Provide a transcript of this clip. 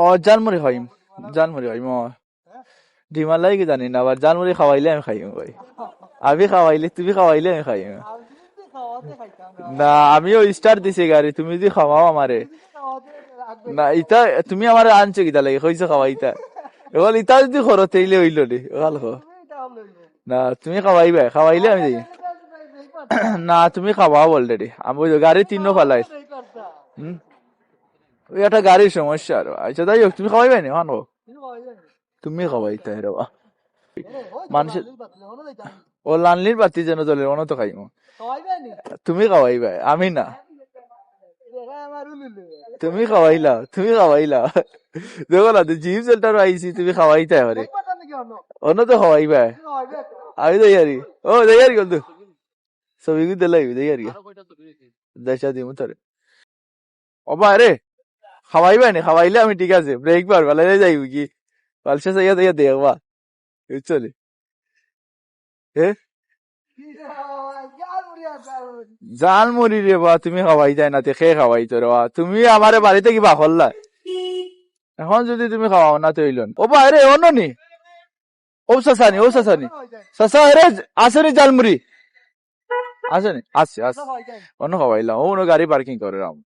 ও জালমুড়ি খাইম, জালমুড়ি খাইম। ডিমালাই কি জানি না, আবার জালমুড়ি খাওয়াইলে আমি খাইম ভাই। আমি খাওয়াইলে, তুমি খাওয়াইলে আমি খাইম না। আমিও স্টার দিছি গাড়ি, তুমি যদি খাওয়াও আমারে না। ইতা তুমি আমার আনছো কিতা লাগে, কইছো খাওয়াইতা। এবার ইতা যদি করো তেইলে হইল নি ভাল না। তুমি খাওয়াইবে, খাওয়াইলে আমি দিই না। তুমি খাওয়াও অলরেডি, আমি গাড়ি তিন ফালাই। হম, ওই একটা গাড়ির সমস্যা আরো। আচ্ছা যাই হোক, তুমি খাওয়াইবে নি মানো, তুমি খাওয়াইতে রে বা মানুষের। ও লানলির বাতি যেন চলে অন তো খাইমো, তুমি খাওয়াইবে আমি না। তুমি খাওয়াইলা, তুমি খাওয়াইলা। দেখো না জিম সেন্টার আইসি, তুমি খাওয়াইতে পারে অন্য তো খাওয়াইবে। আমি যাই আরি, ও যাই আরি কিন্তু ছবি দিলাই যাই আরি দেশা দিমু তোরে অবা রে। খাওয়াইবে নি, খাওয়াইলে আমি ঠিক আছে ব্রেক বার ভালো যাইব কি পালসা যাইয়া যাইয়া দেখবা চলে। হ্যাঁ জালমুড়ি রে বা তুমি খাওয়াই যায় না, খেয়ে খাওয়াই তো রে বা। তুমি আমার বাড়িতে কিবা করলা, এখন যদি তুমি খাওয়াও না তো হইল ও বা রে অন্য নি। ও সাসানি, ও সাসানি সাসা রে আসেনি জালমুড়ি আসেনি, আসছে আসছে অন্য খাওয়াইলাম। ও গাড়ি পার্কিং করে রাম।